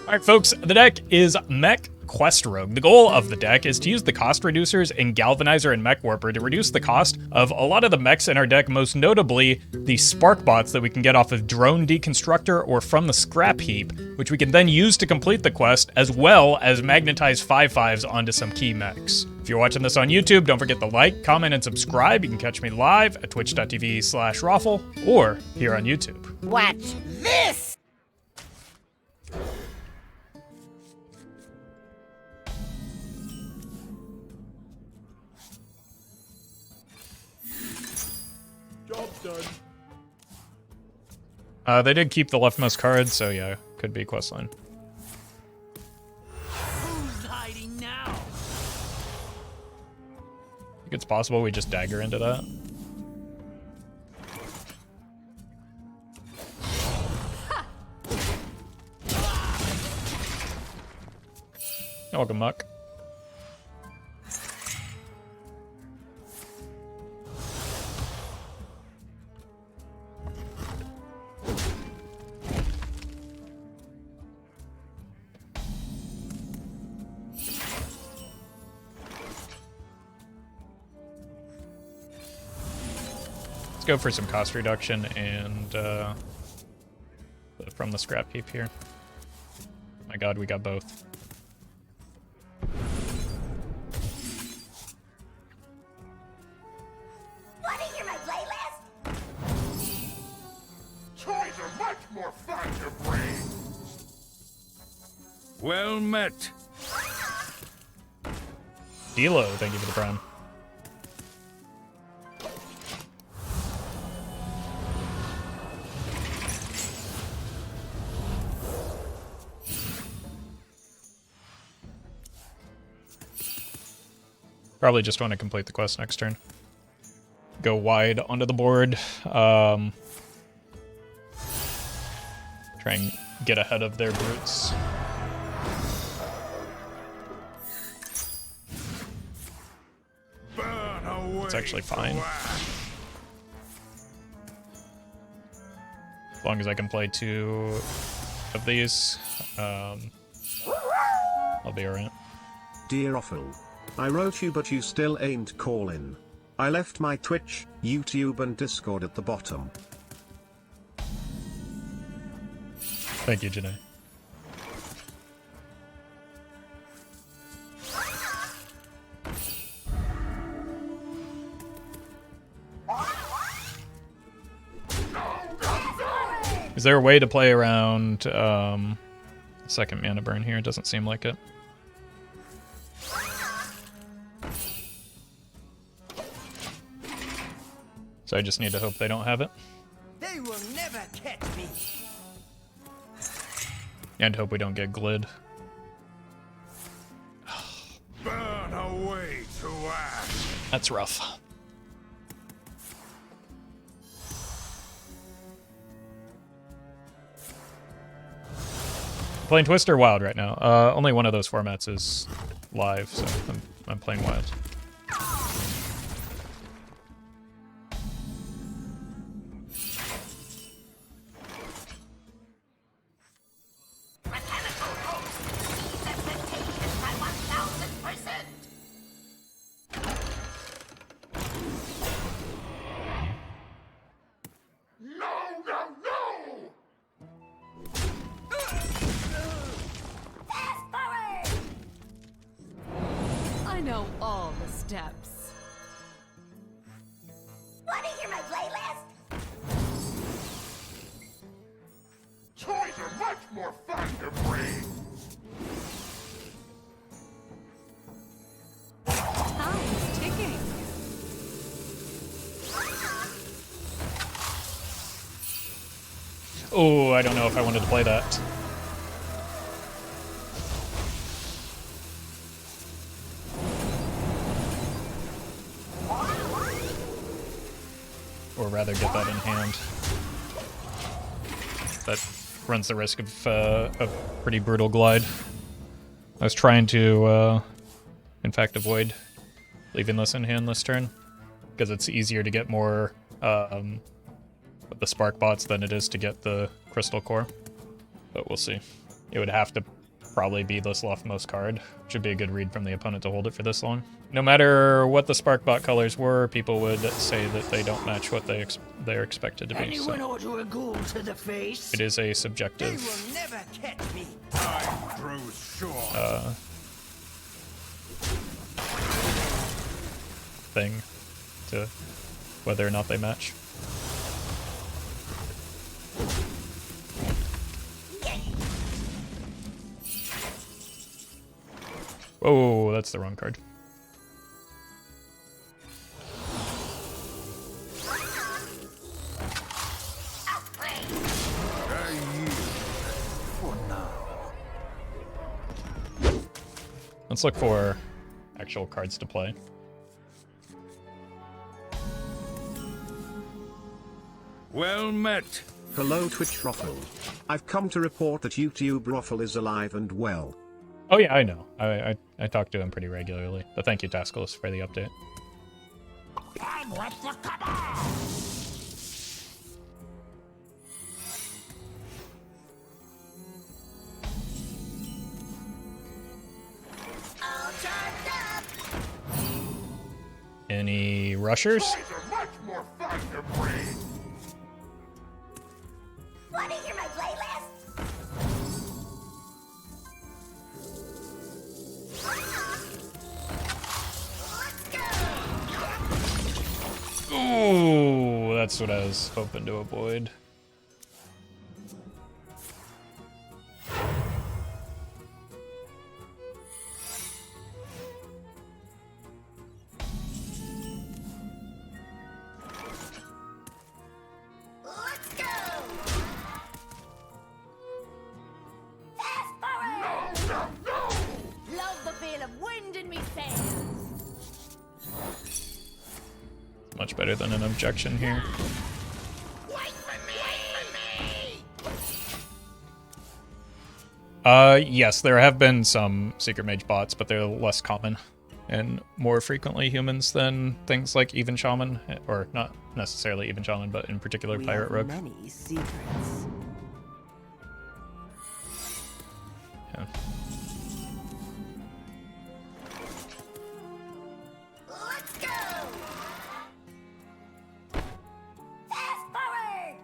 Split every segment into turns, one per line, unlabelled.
Alright folks, the deck is Mech Quest Rogue. The goal of the deck is to use the cost reducers in Galvanizer and Mechwarper to reduce the cost of a lot of the mechs in our deck, most notably the spark bots that we can get off of Drone Deconstructor or from the Scrapheap, which we can then use to complete the quest, as well as magnetize 5/5s onto some key mechs. If you're watching this on YouTube, don't forget to like, comment, and subscribe. You can catch me live at twitch.tv/Roffle or here on YouTube.
Watch this!
Job done. They did keep the leftmost card, so yeah, could be questline.
Who's hiding now?
I think it's possible we just dagger into that. Welcome, Muck. Let's go for some cost reduction and from the Scrapheap here. My god, we got both.
Want to hear my playlist? Toys are much more fun to bring.
Well met.
Dilo, thank you for the prime. Probably just want to complete the quest next turn. Go wide onto the board. Try and get ahead of their brutes. It's actually fine. As long as I can play 2 of these, I'll be alright.
Dear Roffle, I wrote you but you still ain't callin'. I left my Twitch, YouTube and Discord at the bottom.
Thank you, Janae. Is there a way to play around second mana burn here? It doesn't seem like it. So I just need to hope they don't have it.
They will never catch me.
And hope we don't get glid.
Burn away to ash.
That's rough. Playing Twist or Wild right now. Only one of those formats is live, so I'm playing Wild.
I know all the steps.
Want to hear my playlist? Toys are much more fun to bring.
Time's ticking.
Oh, I don't know if I wanted to play that. Or rather get that in hand. That runs the risk of a pretty brutal glide. I was trying to, in fact, avoid leaving this in hand this turn, because it's easier to get more with the spark bots than it is to get the crystal core. But we'll see. it would have to probably be this leftmost card, which would be a good read from the opponent to hold it for this long. No matter what the Sparkbot colors were, people would say that they don't match what they're expected to be.
Anyone
So
order a ghoul to the face?
it is a
They
subjective
will never catch me.
Time grows short.
thing to whether or not they match. Whoa, that's the wrong card. Let's look for actual cards to play.
Well met.
Hello Twitch Roffle. I've come to report that YouTube Roffle is alive and well.
Oh yeah, I know. I talk to him pretty regularly. But thank you, Tascalus, for the update.
I'm with the cabal!
Any rushers?
Toys are much more fun to breed!
Wanna hear my playlist? Let's go!
Ooh, that's what I was hoping to avoid.
Let's go! Fast forward!
No!
Love the feel of wind in me sails.
Much better than an objection here.
Wait for me!
Yes, there have been some Secret Mage bots, but they're less common and more frequently humans than things like Even Shaman, or not necessarily Even Shaman, but in particular
We
Pirate
have
Rogue.
many secrets.
Yeah.
Let's go! Fast forward!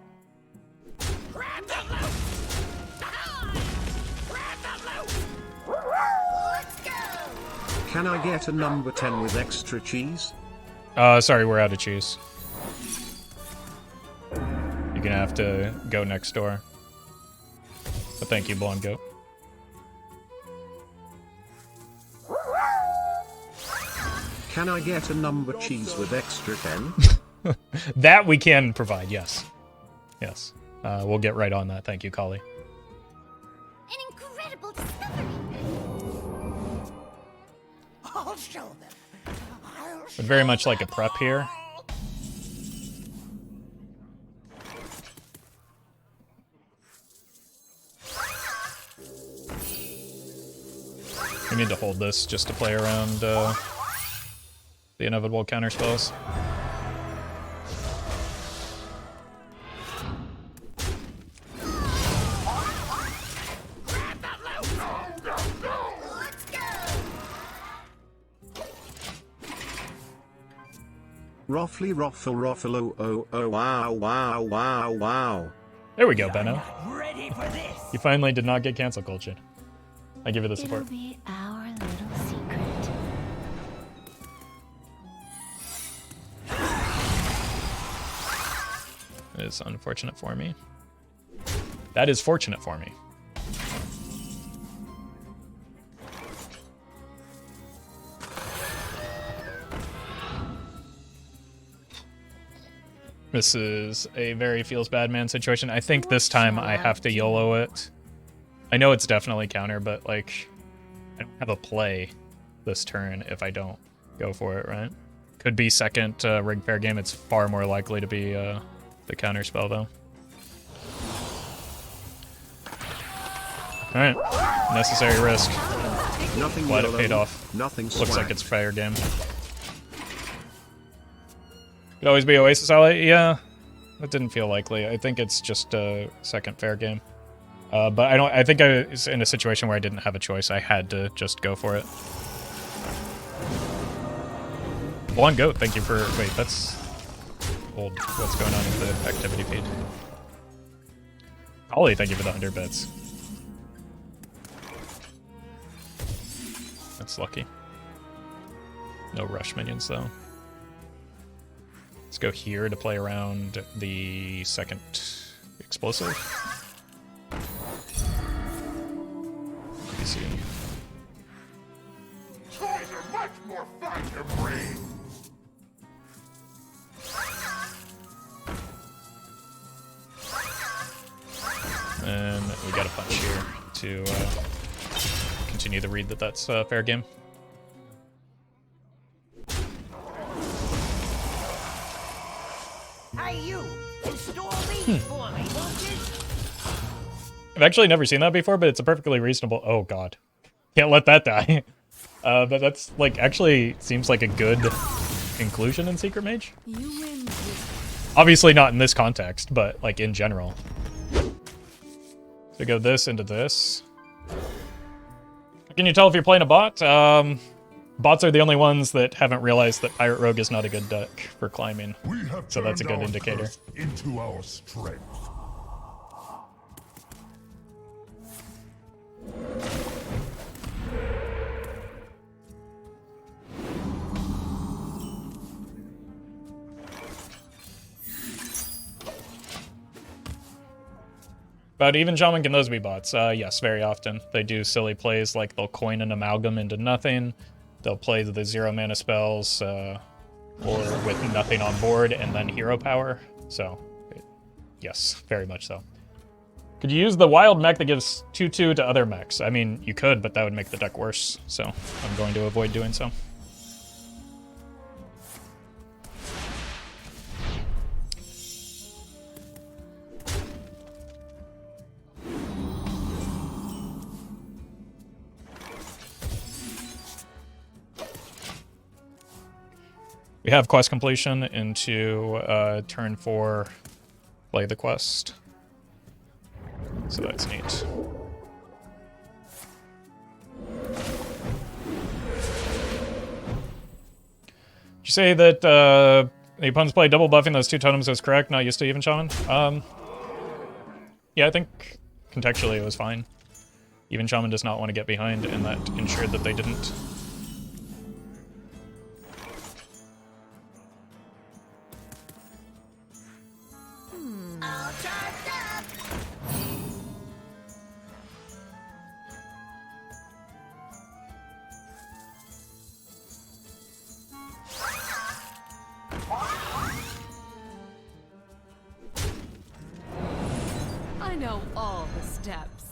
Grab the loot! Grab the loot!
Let's go!
Can I get a number 10 with extra cheese?
Sorry, we're out of cheese. You're gonna have to go next door. But thank you, Blonde Goat.
Can I get a number cheese with extra 10?
That we can provide, yes. Yes. We'll get right on that. Thank you, Kali.
An incredible discovery!
I'll show them.
Would very much like a prep here. We need to hold this just to play around the inevitable counter spells.
Let's go!
Roffly Roffle oh wow wow wow wow.
There we go, Benno.
Ready for this?
You finally did not get cancel culture. I give you the
It'll
support.
be our little secret.
It is unfortunate for me. That is fortunate for me. This is a very feels bad man situation. I think this time I have to YOLO it. I know it's definitely counter, but like, I don't have a play this turn if I don't go for it, right? Could be second rig pair game. It's far more likely to be the counter spell though. Alright, necessary risk.
Nothing
Glad it
yellow,
paid off.
Nothing
Looks like
swag.
it's fair game. Could always be Oasis ally. Yeah, that didn't feel likely. I think it's just a second fair game. But I think I was in a situation where I didn't have a choice. I had to just go for it. Blonde Goat, thank you for... Wait, that's old. What's going on with the activity feed? Ollie, thank you for the 100 bits. That's lucky. No rush minions, though. Let's go here to play around the second explosive. Let me see.
Toys are much more fun to breed.
And we got a punch here to continue the read that that's fair game.
Hey, you! Install these for me, won't you?
I've actually never seen that before, but it's a perfectly reasonable... Oh, God. Can't let that die. But that's, like, actually seems like a good inclusion in Secret Mage.
You win.
Obviously not in this context, but, like, in general. So go this into this. Can you tell if you're playing a bot? Bots are the only ones that haven't realized that Pirate Rogue is not a good deck for climbing. So that's a good indicator.
Into our strength.
But even Shaman, can those be bots? Yes, very often. They do silly plays like they'll coin an amalgam into nothing. They'll play the 0 mana spells, or with nothing on board, and then hero power. So, yes, very much so. Could you use the wild mech that gives 2/2 to other mechs? I mean, you could, but that would make the deck worse. So, I'm going to avoid doing so. We have quest completion into turn 4, play the quest. So that's neat. Did you say that the opponents play double buffing those 2 totems was correct, not used to even Shaman? Yeah, I think contextually it was fine. Even Shaman does not want to get behind, and that ensured that they didn't.
All charged up.
I know all the steps.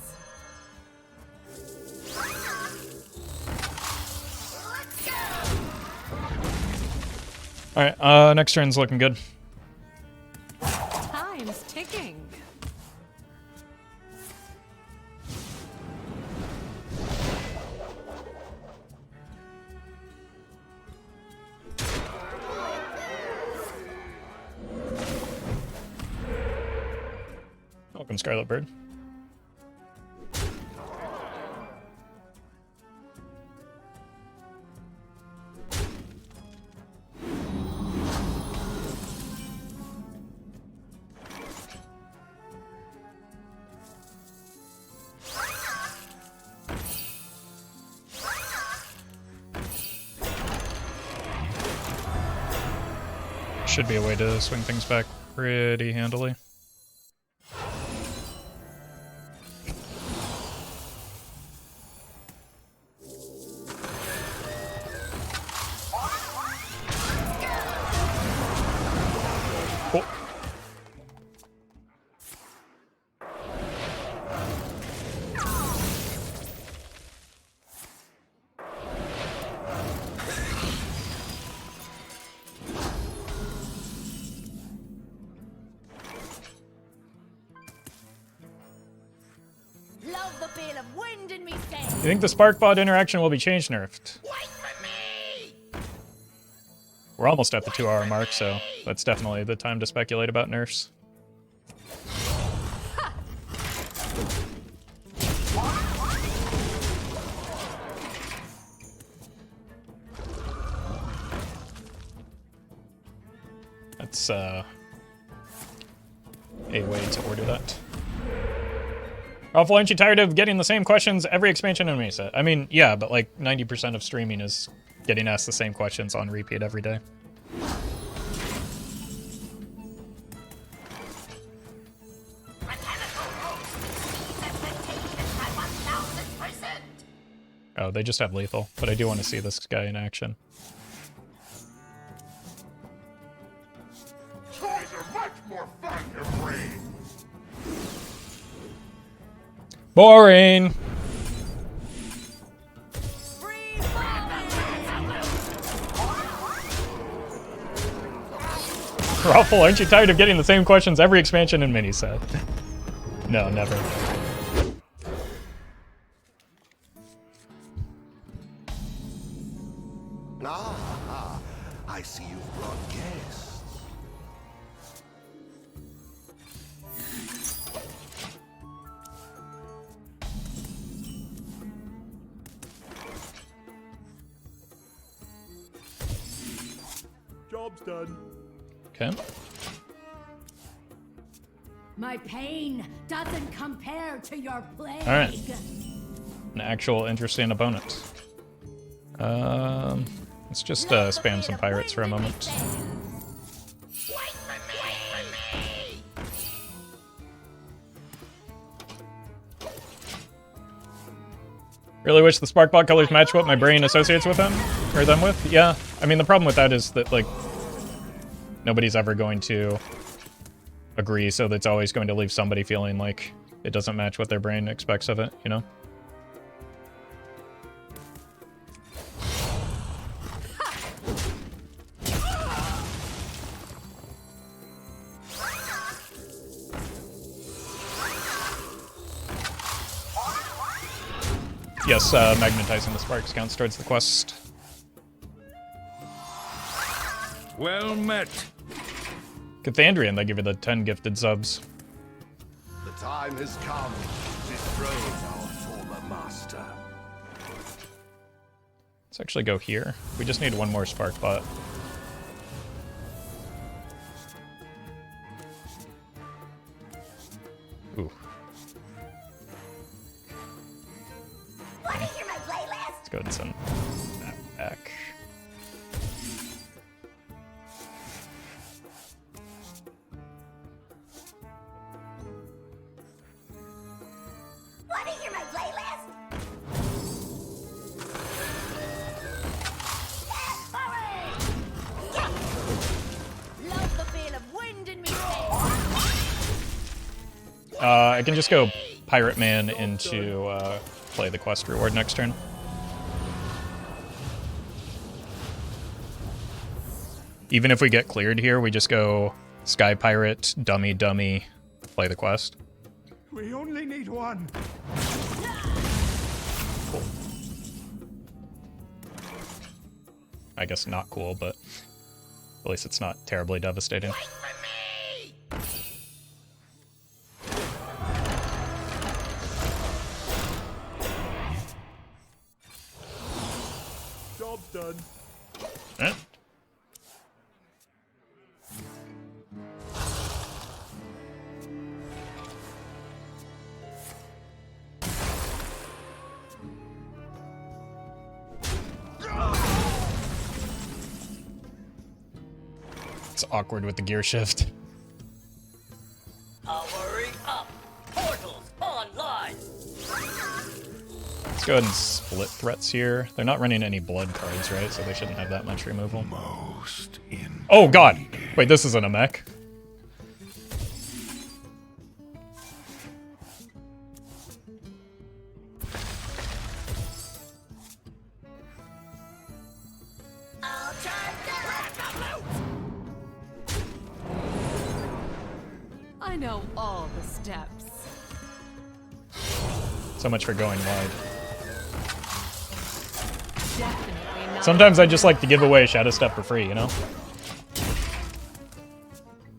Let's go.
Alright, next turn's looking good.
Time's ticking.
Welcome, Scarlet Bird. Should be a way to swing things back pretty handily. Cool.
Love the feel of wind in me sails.
You think the Sparkbot interaction will be changed nerfed?
Wait for me.
We're almost at the 2-hour mark, so that's definitely the time to speculate about nerfs. That's a way to order that. Roffle, aren't you tired of getting the same questions every expansion and reset? I mean, yeah, but like 90% of streaming is getting asked the same questions on repeat every day. Oh, they just have lethal, but I do want to see this guy in action.
Toys are much more fun to bring.
Boring! Roffle, aren't you tired of getting the same questions every expansion and mini set? No, never.
Ah, I see you've brought guests.
Job's done.
Okay.
My pain doesn't compare to your plague.
All right. An actual interesting opponent. Let's just spam some pirates for a moment. Really wish the Sparkbot colors match what my brain associates with them, or them with. Yeah, I mean the problem with that is that like nobody's ever going to agree, so that's always going to leave somebody feeling like it doesn't match what their brain expects of it, you know? Yes, magnetizing the sparks counts towards the quest.
Well met.
Cathandrian, they give you the 10 gifted subs.
The time has come to dethrone our former master.
Let's actually go here. We just need one more Sparkbot. Ooh. Let's go ahead and send that back.
Want to hear my playlist? Fast forward! Yeah. Love the feel of wind in me sails.
I can just go Pirate Man into play the quest reward next turn. Even if we get cleared here, we just go Sky Pirate, Dummy, play the quest.
We only need one.
Cool. I guess not cool, but at least it's not terribly devastating.
Job's done.
Eh? It's awkward with the gear shift.
Hurry up! Portals online!
Let's go ahead and split threats here. They're not running any blood cards, right? So they shouldn't have that much removal.
Most in.
Oh god! Wait, this isn't a mech.
I know all the steps.
So much for going wide.
Definitely not.
Sometimes I just like to give away a Shadowstep for free, you know?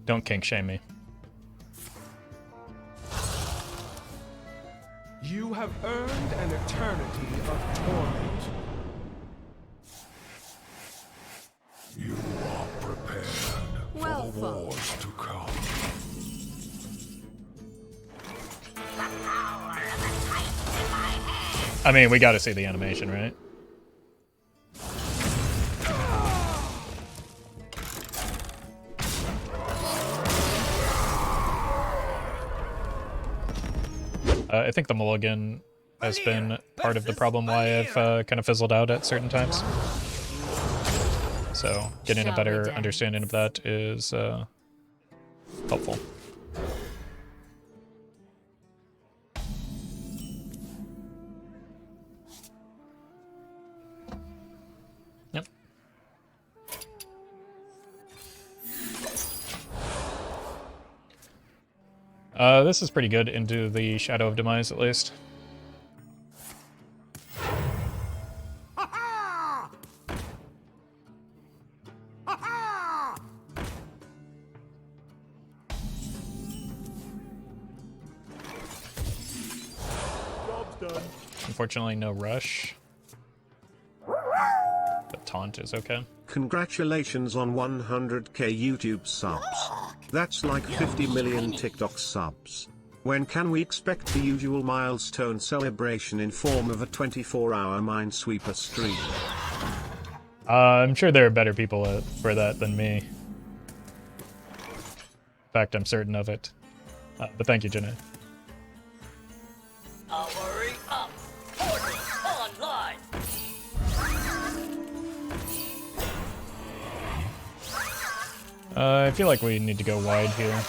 Don't kink shame me.
You have earned an eternity of torment.
You are prepared.
Well
for
I mean, we gotta see the animation, right? I think the mulligan has been part of the problem why I've kind of fizzled out at certain times. So getting a better understanding of that is helpful. Yep. This is pretty good into the Shadow of Demise, at least. Unfortunately, no rush. But taunt is okay.
Congratulations on 100k YouTube subs. That's like 50 million TikTok subs. When can we expect the usual milestone celebration in form of a 24-hour Minesweeper stream?
I'm sure there are better people for that than me. In fact, I'm certain of it. But thank you, Jenna.
Hurry up! Portal online!
I feel like we need to go wide here.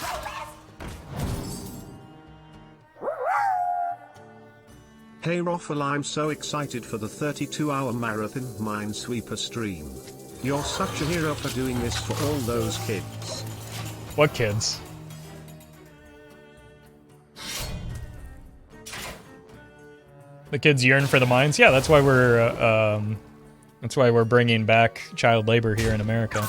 Hey Roffle, I'm so excited for the 32-hour marathon Minesweeper stream. You're such a hero for doing this for all those kids.
What kids? The kids yearn for the mines. Yeah, that's why we're bringing back child labor here in America.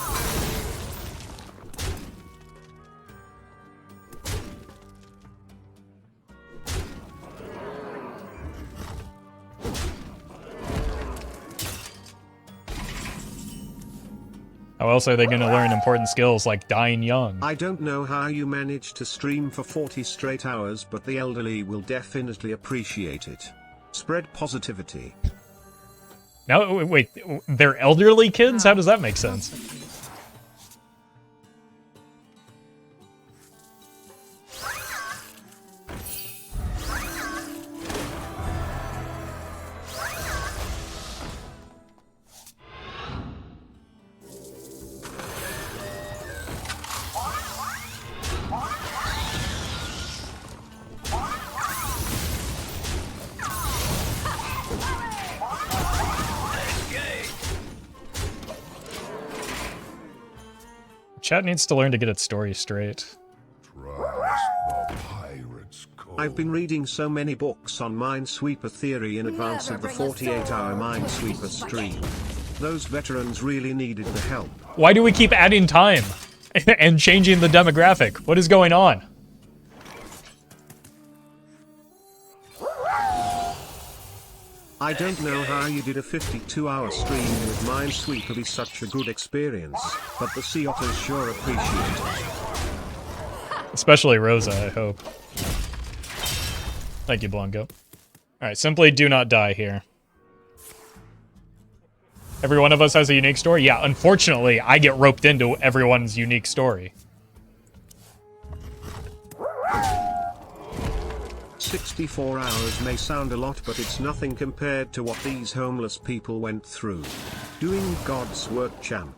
How else are they going to learn important skills like dying young?
I don't know how you managed to stream for 40 straight hours, but the elderly will definitely appreciate it. Spread positivity.
Now, wait, they're elderly kids? How does that make sense? Chat needs to learn to get its story straight.
I've been reading so many books on Minesweeper theory in advance of the 48-hour Minesweeper stream. Those veterans really needed the help.
Why do we keep adding time and changing the demographic? What is going on?
I don't know how you did a 52-hour stream with Minesweeper be such a good experience, but the Sea Otters sure appreciate it.
Especially Rosa, I hope. Thank you, Blanco. Alright, simply do not die here. Every one of us has a unique story? Yeah, unfortunately, I get roped into everyone's unique story.
64 hours may sound a lot, but it's nothing compared to what these homeless people went through. Doing God's work, champ.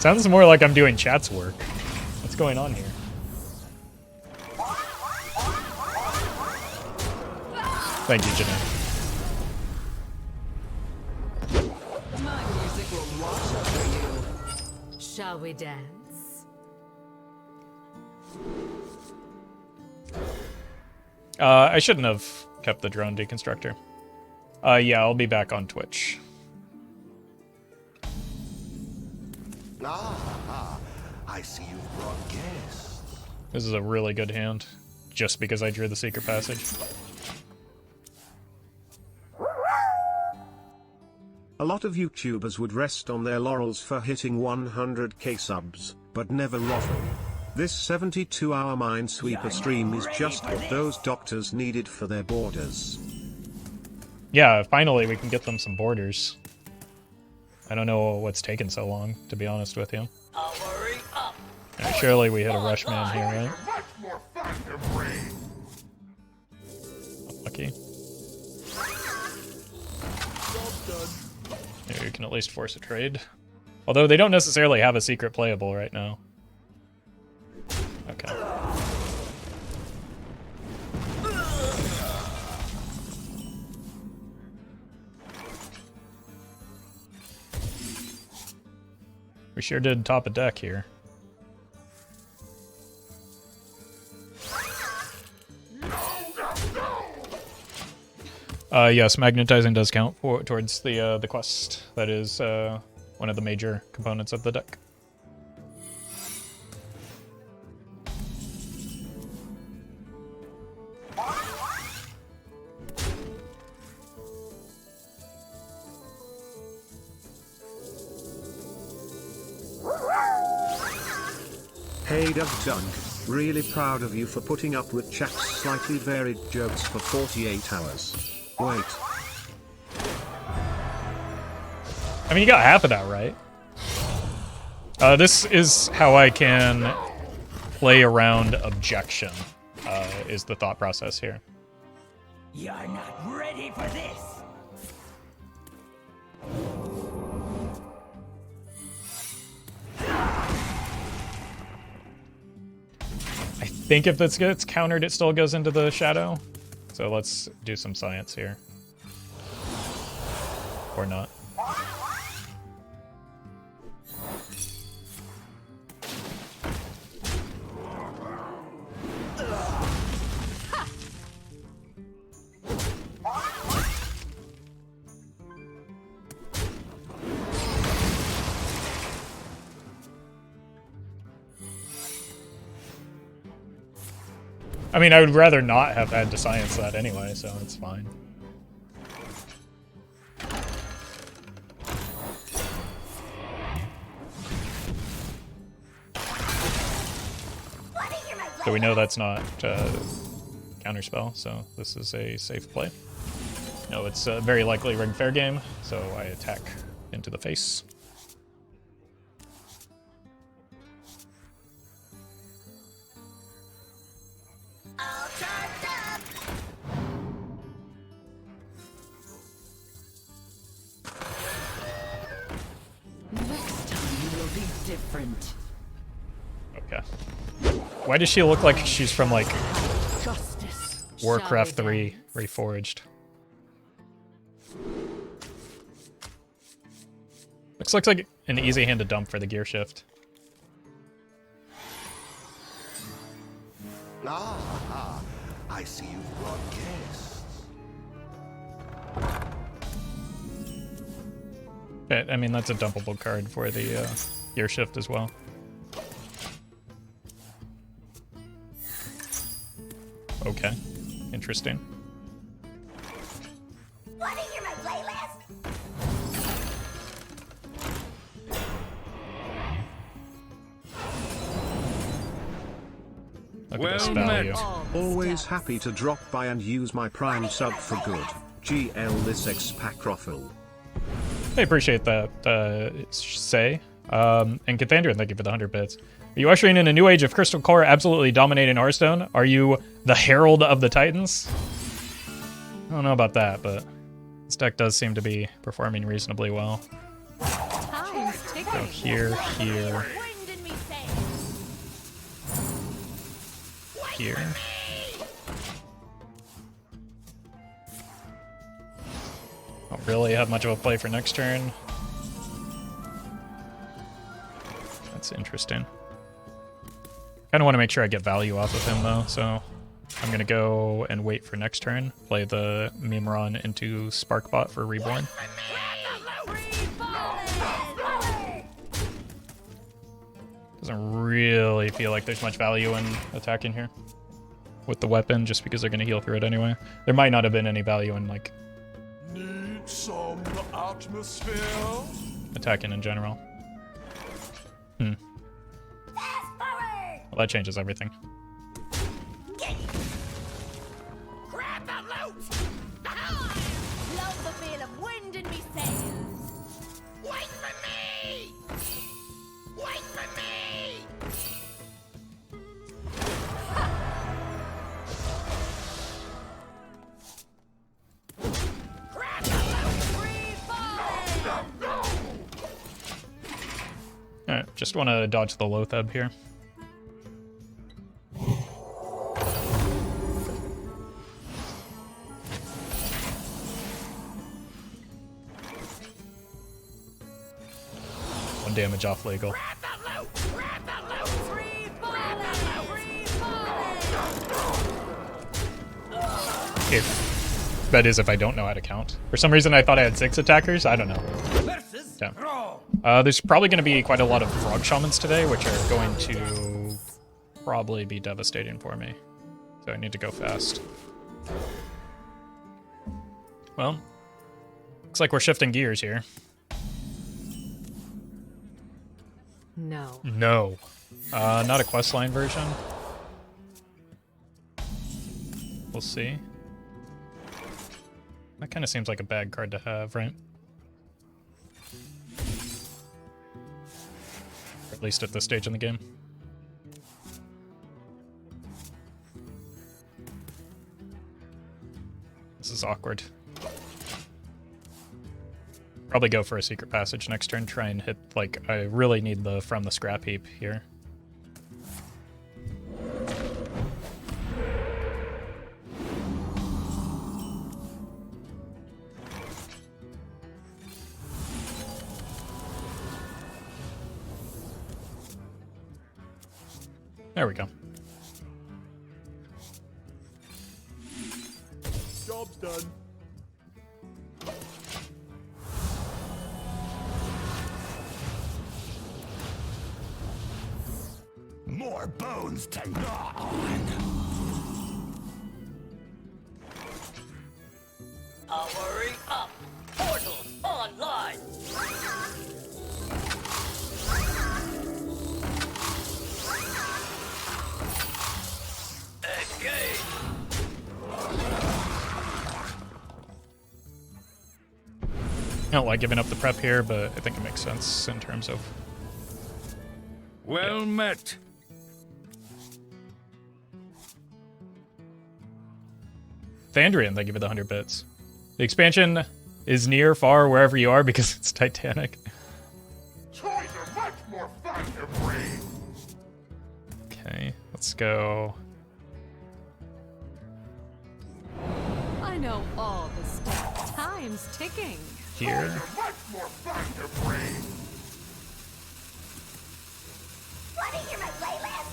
Sounds more like I'm doing chat's work. What's going on here? Thank you, Jeanette.
My music will wash over you. Shall we dance?
I shouldn't have kept the drone deconstructor. Yeah, I'll be back on Twitch.
I see you've brought guests.
This is a really good hand, just because I drew the secret passage.
A lot of YouTubers would rest on their laurels for hitting 100k subs, but never Roffle. This 72-hour Minesweeper stream is just what those doctors needed for their borders.
Yeah, finally we can get them some borders. I don't know what's taken so long, to be honest with you. Right, surely we hit a rush man here, right? Lucky. Maybe we can at least force a trade. Although they don't necessarily have a secret playable right now. Okay. We sure did top a deck here. Yes, magnetizing does count towards the quest. That is one of the major components of the deck.
Hey Doug Dunk, really proud of you for putting up with chat's slightly varied jokes for 48 hours. Wait.
I mean, you got half of that right. This is how I can play around objection, is the thought process here.
You're not ready for this.
I think if this gets countered, it still goes into the shadow. So let's do some science here. Or not. I mean, I would rather not have had to science that anyway, so it's fine. So we know that's not counterspell, so this is a safe play. No, it's very likely ring fair game, so I attack into the face.
Next time you will be different.
Okay. Why does she look like she's from, like,
Justice.
Warcraft
Shall we
3
dance?
Reforged? Looks like an easy-handed dump for the gear shift.
Ah, I see you've brought guests.
But, I mean, that's a dumpable card for the gear shift as well. Okay, interesting.
Want to hear my playlist?
Look
Well
at this value.
met.
Always happy to drop by and use my Prime sub for good. GL this X-Pack Roffle.
I appreciate that, say. And Cathandrian, thank you for the 100 bits. Are you ushering in a new age of Crystal Core absolutely dominating Hearthstone? Are you the Herald of the Titans? I don't know about that, but this deck does seem to be performing reasonably well.
Time's
So
ticking.
here, here,
Wind in me say.
here. Don't really have much of a play for next turn. That's interesting. Kind of want to make sure I get value off of him though, so I'm gonna go and wait for next turn. Play the Mimiron into Sparkbot for Reborn. Doesn't really feel like there's much value in attacking here with the weapon, just because they're gonna heal through it anyway. There might not have been any value in like
Need some atmosphere?
attacking in general.
Fast forward.
Well, that changes everything.
Grab the loot! Love the feel of wind in me sails. Wait for me! Wait for me! Grab the loot! Free falling!
Alright, just want to dodge the Loatheb here. One damage off legal.
Grab the loot! Grab the loot! Free falling! Free falling!
If that is if I don't know how to count. For some reason I thought I had 6 attackers. I don't know. Yeah. There's probably going to be quite a lot of frog shamans today, which are going to probably be devastating for me. So I need to go fast. Well, looks like we're shifting gears here.
No.
No. Not a questline version. We'll see. That kind of seems like a bad card to have, right? Or at least at this stage in the game. This is awkward. Probably go for a secret passage next turn, try and hit, like, I really need the from the scrap heap here. There we go.
Job's done.
More bones to gnaw on.
Hurry up! Portals online! Engage!
I don't like giving up the prep here, but I think it makes sense in terms of...
Well met.
Thandrian, thank you for the 100 bits. The expansion is near, far, wherever you are because it's Titanic.
Toys are much more fun to bring.
Okay, let's go.
I know all the stuff. Time's ticking.
Here.
Much more fun to bring.
Want to hear my playlist?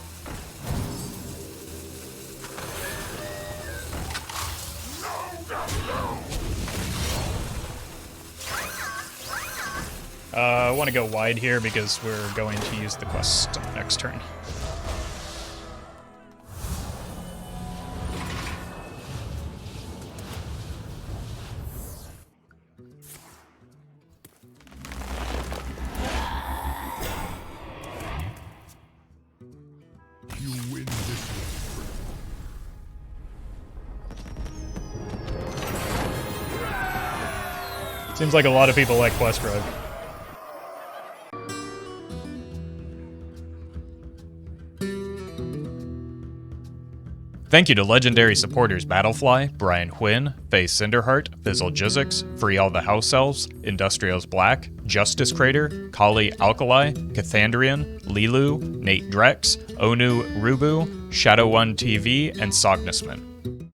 I want to go wide here because we're going to use the quest next turn.
You win this one.
Seems like a lot of people like Quest Rogue. Thank you to legendary supporters Battlefly, Brian Quinn, Faye Cinderheart, Fizzle Jizzix, Free All the House Elves, Industrials Black, Justice Crater, Kali Alkali, Cathandrian, Lilu, Nate Drex, Onu Rubu, Shadow1 TV, and Sognisman.